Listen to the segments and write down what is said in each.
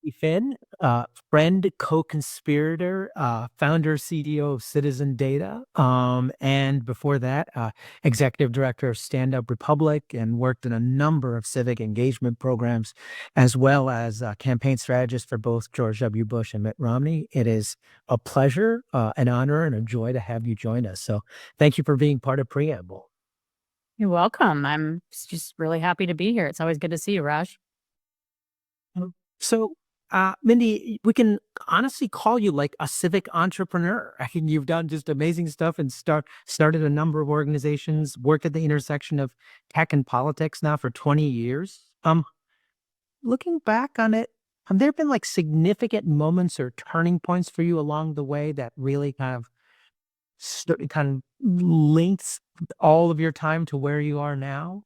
Mindy Finn, friend, co-conspirator, founder, CDO of Citizen Data, and before that, executive director of Stand Up Republic, and worked in a number of civic engagement programs, as well as campaign strategist for both George W. Bush and Mitt Romney. It is a pleasure, an honor, and a joy to have you join us. So thank you for being part of Preamble. You're welcome. I'm just really happy to be here. It's always good to see you, Raj. So, Mindy, we can honestly call you like a civic entrepreneur. I mean, you've done just amazing stuff and started a number of organizations, worked at the intersection of tech and politics now for 20 years. Looking back on it, have there been like significant moments or turning points for you along the way that really kind of links all of your time to where you are now?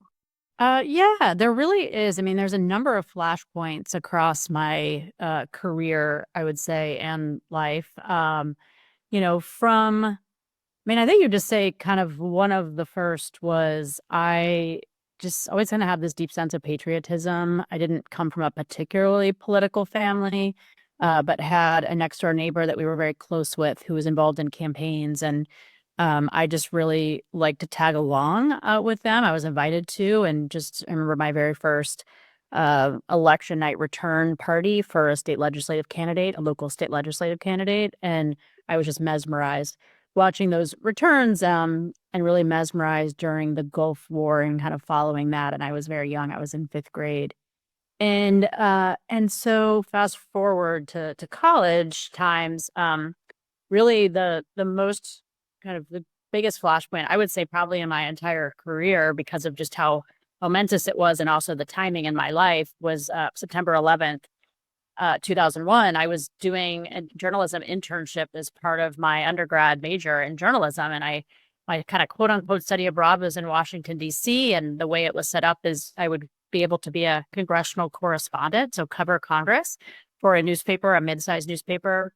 Yeah, there really is. I mean, there's a number of flashpoints across my career, I would say, and life. From, I mean, I think you just say kind of one of the first was I just always kind of have this deep sense of patriotism. I didn't come from a particularly political family, but had a next door neighbor that we were very close with who was involved in campaigns. And I just really like to tag along with them. I was invited to, and just I remember my very first election night return party for a state legislative candidate, a local state legislative candidate. And I was just mesmerized watching those returns and really mesmerized during the Gulf War and kind of following that. And I was very young. I was in fifth grade. And so fast forward to college times, really the most kind of the biggest flashpoint, I would say probably in my entire career because of just how momentous it was and also the timing in my life was September 11th, 2001. I was doing a journalism internship as part of my undergrad major in journalism. And my kind of quote unquote study abroad was in Washington, D.C. And the way it was set up is I would be able to be a congressional correspondent, so cover Congress for a newspaper, a mid-sized newspaper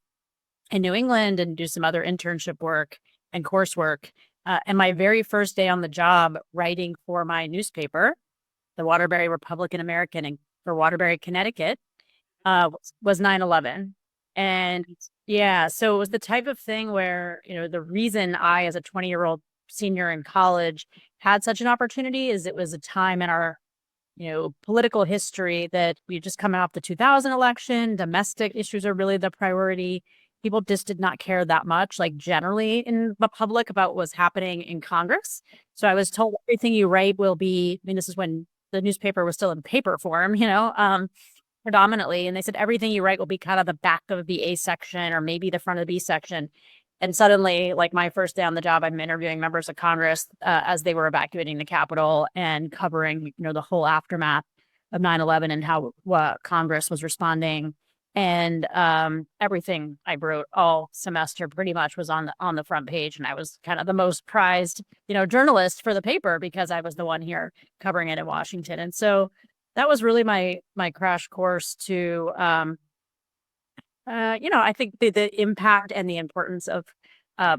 in New England, and do some other internship work and coursework. And my very first day on the job writing for my newspaper, the Waterbury Republican American for Waterbury, Connecticut, was 9/11. And yeah, so it was the type of thing where, the reason I, as a 20-year-old senior in college, had such an opportunity is it was a time in our political history that we just come off the 2000 election. Domestic issues are really the priority. People just did not care that much, like generally in the public, about what was happening in Congress. So I was told everything you write will be, I mean, this is when the newspaper was still in paper form, predominantly. And they said everything you write will be kind of the back of the A section or maybe the front of the B section. And suddenly, like my first day on the job, I'm interviewing members of Congress as they were evacuating the Capitol and covering, the whole aftermath of 9/11 and how Congress was responding. And everything I wrote all semester pretty much was on the front page. And I was kind of the most prized, journalist for the paper because I was the one here covering it in Washington. And so that was really my crash course to I think the impact and the importance of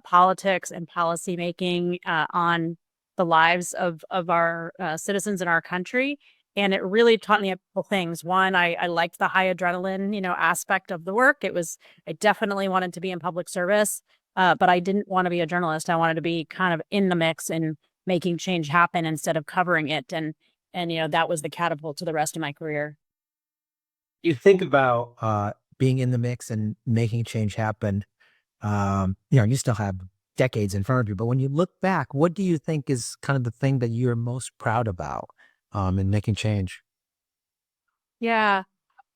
politics and policymaking on the lives of our citizens in our country. And it really taught me a couple things. One, I liked the high adrenaline, aspect of the work. I definitely wanted to be in public service, but I didn't want to be a journalist. I wanted to be kind of in the mix and making change happen instead of covering it. And that was the catapult to the rest of my career. You think about being in the mix and making change happen. You still have decades in front of you, but when you look back, what do you think is kind of the thing that you're most proud about in making change? Yeah.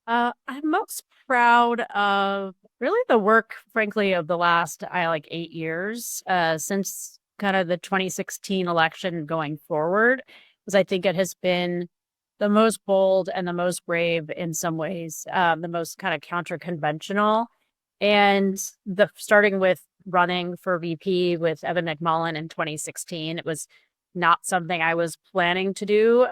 I'm most proud of really the work, frankly, of the last, like 8 years, since kind of the 2016 election going forward, because I think it has been the most bold and the most brave in some ways, the most kind of counter-conventional. And starting with running for VP with Evan McMullin in 2016, it was not something I was planning to do.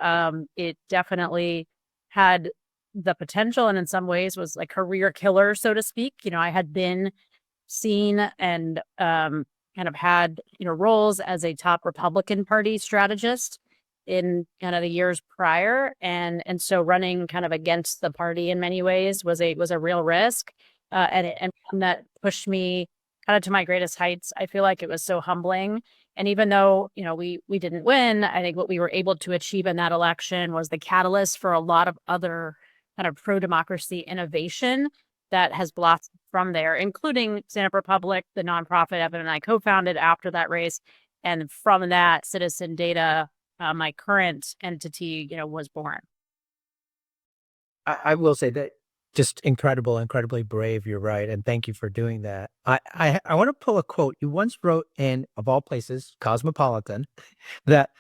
It definitely had the potential and in some ways was like career killer, so to speak. I had been seen and kind of had, roles as a top Republican Party strategist in kind of the years prior, and so running kind of against the party in many ways was a real risk, and one that pushed me kind of to my greatest heights. I feel like it was so humbling, and even though we didn't win, I think what we were able to achieve in that election was the catalyst for a lot of other kind of pro democracy innovation that has blossomed from there, including Stand Up Republic, the nonprofit Evan and I co-founded after that race. And from that, Citizen Data, my current entity, was born. I will say that just incredible, incredibly brave. You're right, and thank you for doing that. I want to pull a quote you once wrote in, of all places, Cosmopolitan, that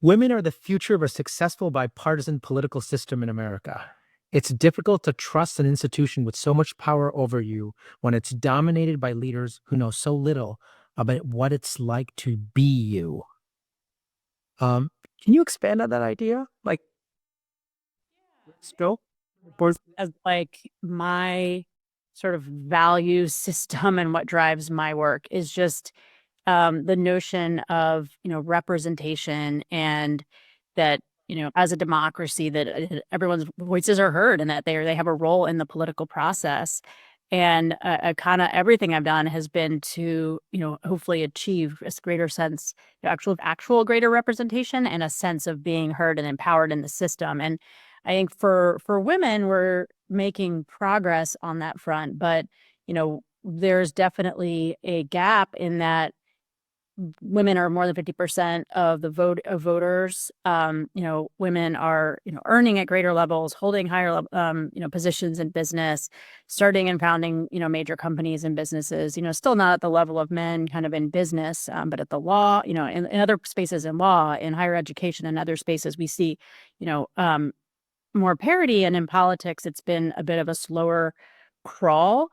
women are the future of a successful bipartisan political system in America. It's difficult to trust an institution with so much power over you when it's dominated by leaders who know so little about what it's like to be you. Um, can you expand on that idea? Like, still? As like my sort of value system and what drives my work is just the notion of representation, and that as a democracy that everyone's voices are heard and that they have a role in the political process. And kind of everything I've done has been to hopefully achieve a greater sense, actual greater representation and a sense of being heard and empowered in the system. And I think for women, we're making progress on that front, but there's definitely a gap in that women are more than 50% of the voters. Women are, earning at greater levels, holding higher, positions in business, starting and founding, major companies and businesses, still not at the level of men kind of in business, but at the law, in other spaces in law, in higher education and other spaces, we see, you know, um, more parity, and in politics, it's been a bit of a slower crawl.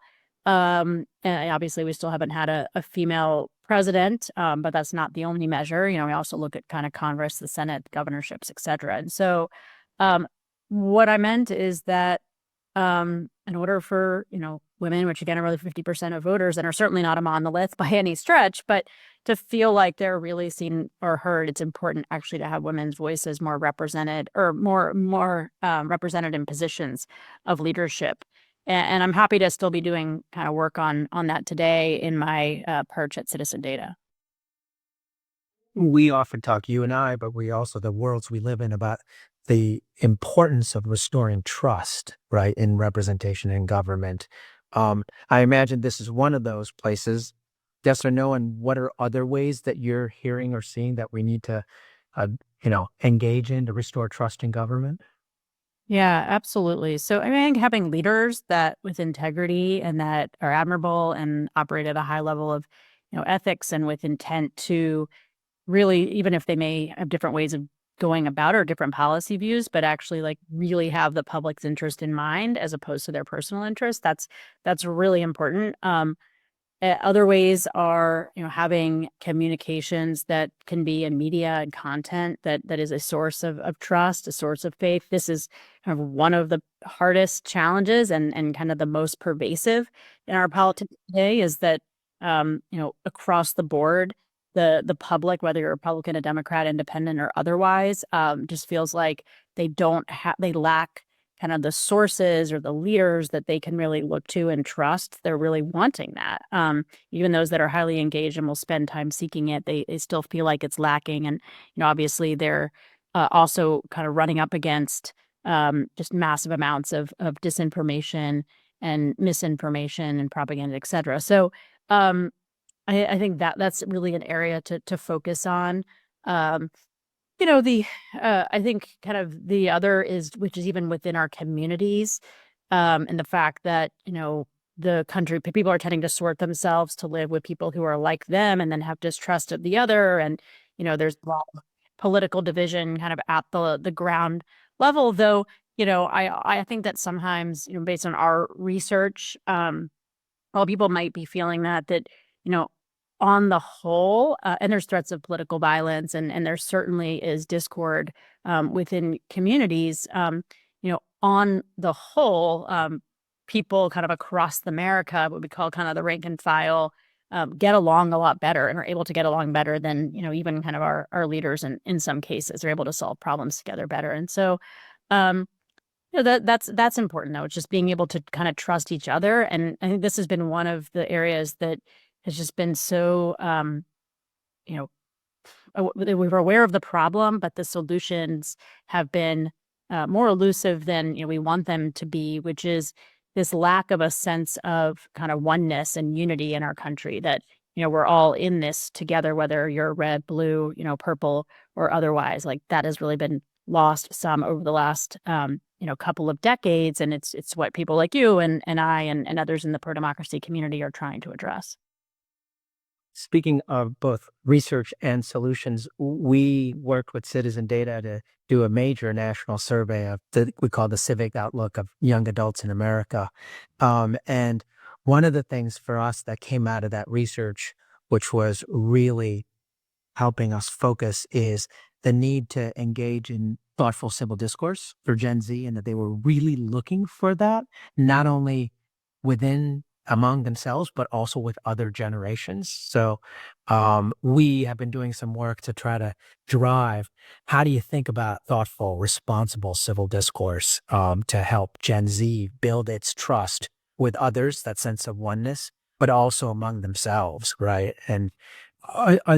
And obviously, we still haven't had a female president, but that's not the only measure. We also look at kind of Congress, the Senate, governorships, et cetera. And so, um, what I meant is that in order for women, which again are really 50% of voters and are certainly not a monolith by any stretch, but to feel like they're really seen or heard, it's important actually to have women's voices more represented, or more represented in positions of leadership. And I'm happy to still be doing kind of work on that today in my perch at Citizen Data. We often talk, you and I, but we also, the worlds we live in, about the importance of restoring trust, right, in representation in government. I imagine this is one of those places. Yes or no? And what are other ways that you're hearing or seeing that we need to, uh, engage in to restore trust in government? Yeah, absolutely. So I think having leaders that with integrity and that are admirable and operate at a high level of, ethics and with intent to really, even if they may have different ways of going about or different policy views, but actually like really have the public's interest in mind as opposed to their personal interest. That's really important. Other ways are, having communications that can be in media and content that is a source of trust, a source of faith. This is kind of one of the hardest challenges, and kind of the most pervasive in our politics today, is that across the board, the public, whether you're a Republican, a Democrat, independent, or otherwise, just feels like they lack kind of the sources or the leaders that they can really look to and trust. They're really wanting that. Even those that are highly engaged and will spend time seeking it, they still feel like it's lacking. And, obviously they're also kind of running up against just massive amounts of disinformation and misinformation and propaganda, et cetera. So I think that's really an area to focus on. Um, the I think kind of the other is, which is even within our communities, and the fact that, the country people are tending to sort themselves to live with people who are like them and then have distrust of the other. And, there's a lot of political division kind of at the ground level, though, I think that sometimes, based on our research, while people might be feeling that, you know, on the whole, and there's threats of political violence, and there certainly is discord within communities. On the whole, people kind of across America, what we call kind of the rank and file, get along a lot better and are able to get along better than, even kind of our leaders in some cases are able to solve problems together better. And so, um, that's important though. It's just being able to kind of trust each other. And I think this has been one of the areas that has just been so, you know, we were aware of the problem, but the solutions have been more elusive than we want them to be, which is this lack of a sense of kind of oneness and unity in our country. That we're all in this together, whether you're red, blue, purple, or otherwise. Like that has really been lost some over the last couple of decades, and it's what people like you and I and others in the pro democracy community are trying to address. Speaking of both research and solutions, we worked with Citizen Data to do a major national survey of we call the civic outlook of young adults in America. And one of the things for us that came out of that research, which was really helping us focus, is the need to engage in thoughtful civil discourse for Gen Z, and that they were really looking for that, not only within among themselves, but also with other generations. So we have been doing some work to try to drive how do you think about thoughtful, responsible civil discourse to help Gen Z build its trust with others, that sense of oneness, but also among themselves, right? And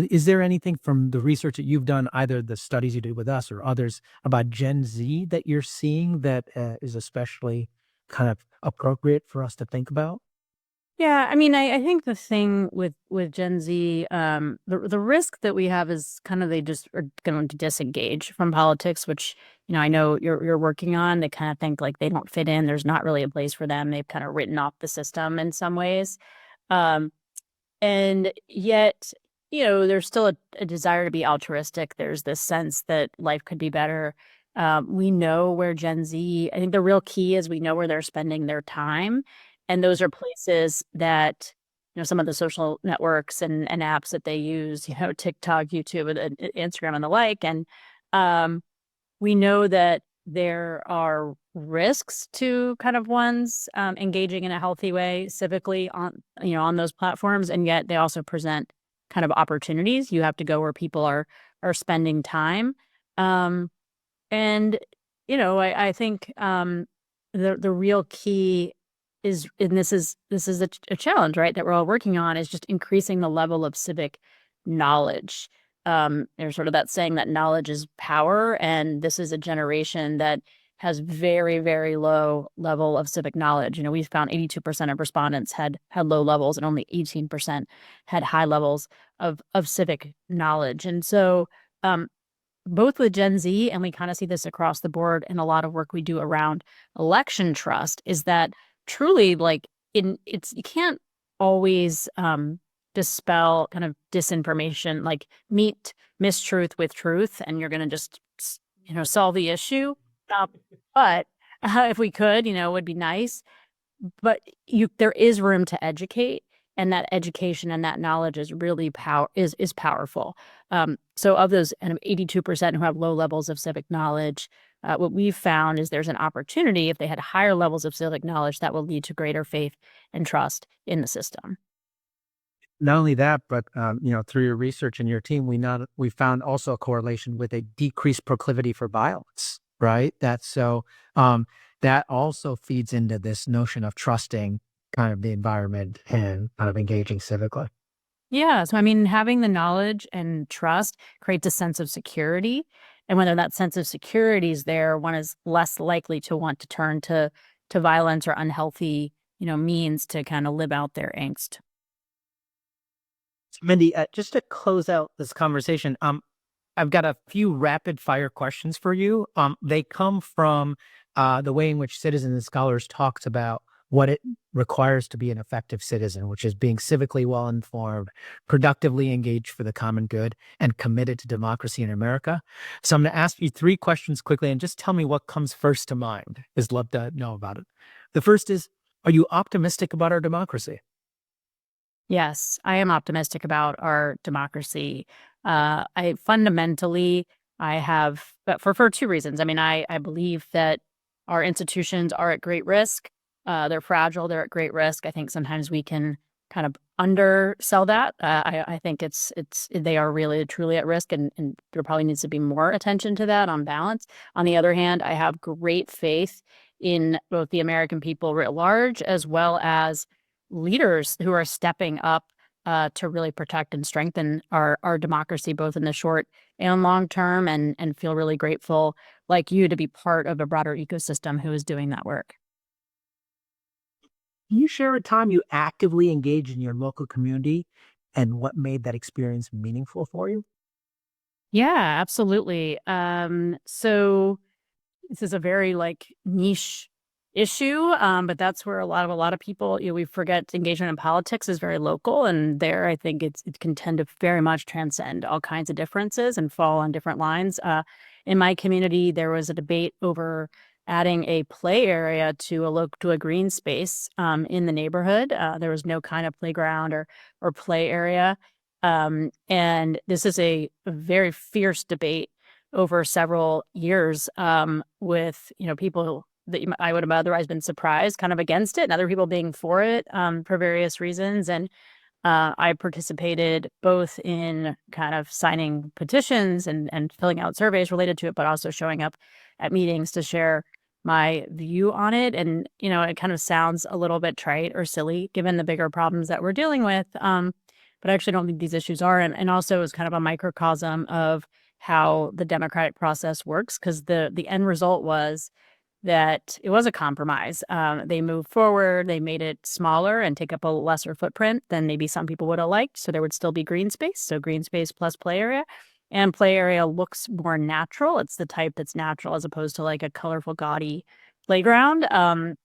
is there anything from the research that you've done, either the studies you did with us or others, about Gen Z that you're seeing that is especially kind of appropriate for us to think about? Yeah, I mean, I think the thing with Gen Z, the risk that we have is kind of they just are going to disengage from politics, which I know you're working on. They kind of think like they don't fit in. There's not really a place for them. They've kind of written off the system in some ways, um, and yet there's still a desire to be altruistic. There's this sense that life could be better. We know where Gen Z. I think the real key is we know where they're spending their time, and those are places that, some of the social networks and apps that they use, TikTok, YouTube, and Instagram and the like. And we know that there are risks to kind of one's engaging in a healthy way civically on those platforms, and yet they also present kind of opportunities. You have to go where people are spending time. Um, and I think the real key is, and this is a challenge, right, that we're all working on, is just increasing the level of civic knowledge. There's sort of that saying that knowledge is power, and this is a generation that has very, very low level of civic knowledge. We found 82% of respondents had low levels, and only 18% had high levels of civic knowledge. And so both with Gen Z, and we kind of see this across the board in a lot of work we do around election trust, is that truly, like, you can't always dispel kind of disinformation, like meet mistruth with truth, and you're going to just solve the issue. Uh, but if we could, it would be nice. But there is room to educate, and that education and that knowledge is really is powerful. So of those 82% who have low levels of civic knowledge, what we've found is there's an opportunity, if they had higher levels of civic knowledge, that will lead to greater faith and trust in the system. Not only that, but through your research and your team, we found also a correlation with a decreased proclivity for violence, right? That also feeds into this notion of trusting kind of the environment and kind of engaging civically. Yeah. So, I mean, having the knowledge and trust creates a sense of security. And whether that sense of security is there, one is less likely to want to turn to violence or unhealthy, means to kind of live out their angst. So Mindy, just to close out this conversation, I've got a few rapid fire questions for you. They come from the way in which citizens and scholars talked about what it requires to be an effective citizen, which is being civically well informed, productively engaged for the common good, and committed to democracy in America. So I'm going to ask you three questions quickly, and just tell me what comes first to mind. I'd love to know about it. The first is, are you optimistic about our democracy? Yes, I am optimistic about our democracy. I have, but for two reasons. I mean, I believe that our institutions are at great risk. They're fragile. They're at great risk. I think sometimes we can kind of undersell that. I think they are really truly at risk, and there probably needs to be more attention to that on balance. On the other hand, I have great faith in both the American people writ large as well as leaders who are stepping up to really protect and strengthen our democracy, both in the short and long term, and feel really grateful, like you, to be part of a broader ecosystem who is doing that work. Can you share a time you actively engaged in your local community and what made that experience meaningful for you? Yeah, absolutely. So this is a very like niche issue, but that's where a lot of people, we forget engagement in politics is very local, and there I think it can tend to very much transcend all kinds of differences and fall on different lines. In my community, there was a debate over adding a play area to a green space in the neighborhood. There was no kind of playground or play area, and this is a very fierce debate over several years, with people that I would have otherwise been surprised, kind of against it, and other people being for it, for various reasons. And I participated both in kind of signing petitions and filling out surveys related to it, but also showing up at meetings to share my view on it. And it kind of sounds a little bit trite or silly given the bigger problems that we're dealing with. But I actually don't think these issues are, and also is kind of a microcosm of how the democratic process works, because the end result was that it was a compromise. They moved forward, they made it smaller and take up a lesser footprint than maybe some people would have liked. So there would still be green space. So green space plus play area. And play area looks more natural. It's the type that's natural as opposed to like a colorful, gaudy playground,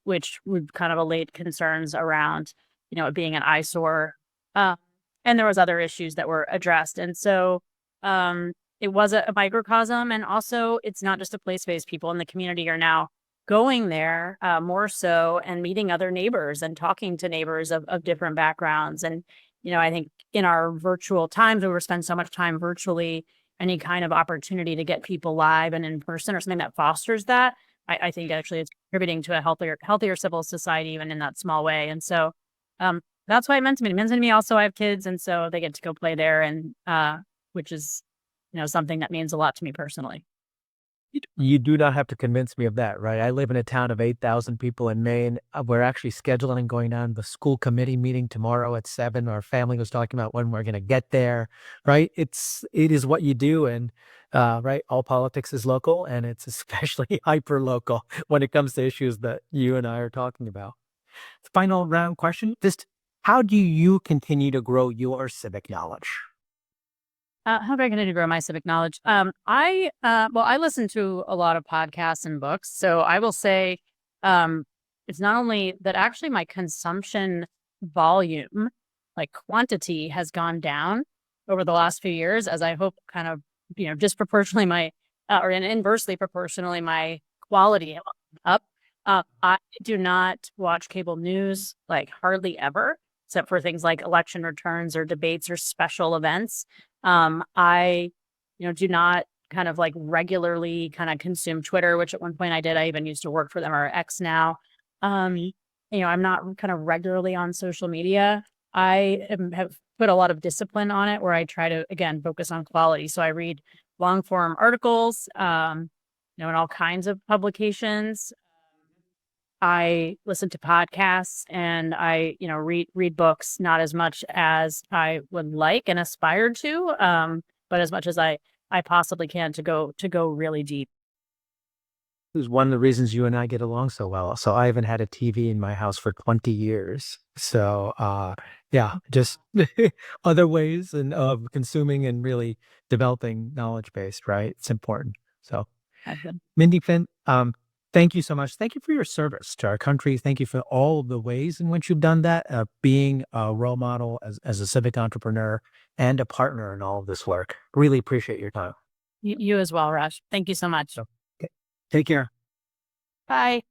which would kind of allay concerns around, it being an eyesore. Uh, and there was other issues that were addressed. And so it was a microcosm. And also, it's not just a play space. People in the community are now going there more so, and meeting other neighbors and talking to neighbors of different backgrounds. And, I think in our virtual times where we spend so much time virtually, any kind of opportunity to get people live and in person or something that fosters that, I think actually it's contributing to a healthier civil society, even in that small way. And so that's why it meant to me. It meant to me also I have kids, and so they get to go play there, and which is, something that means a lot to me personally. You do not have to convince me of that, right? I live in a town of 8,000 people in Maine. We're actually scheduling going down to the school committee meeting tomorrow at 7. Our family was talking about when we're going to get there, right? It is what you do. And, right, all politics is local, and it's especially hyper local when it comes to issues that you and I are talking about. Final round question. Just how do you continue to grow your civic knowledge? How do I continue to grow my civic knowledge? I listen to a lot of podcasts and books, so I will say, um, it's not only that actually my consumption volume, like quantity, has gone down over the last few years, as I hope kind of disproportionately or inversely proportionally my quality up. I do not watch cable news, like hardly ever, except for things like election returns or debates or special events. I, do not kind of like regularly kind of consume Twitter, which at one point I did. I even used to work for them, or X now. I'm not kind of regularly on social media. Have put a lot of discipline on it, where I try to, again, focus on quality. So I read long form articles, in all kinds of publications. I listen to podcasts, and I, read books, not as much as I would like and aspire to, but as much as I possibly can to go really deep. This is one of the reasons you and I get along so well. So I haven't had a TV in my house for 20 years. So yeah, just other ways and of consuming and really developing knowledge base, right? It's important. So I've been Mindy Finn, thank you so much. Thank you for your service to our country. Thank you for all of the ways in which you've done that, being a role model as a civic entrepreneur and a partner in all of this work. Really appreciate your time. You as well, Raj. Thank you so much. So, okay. Take care. Bye.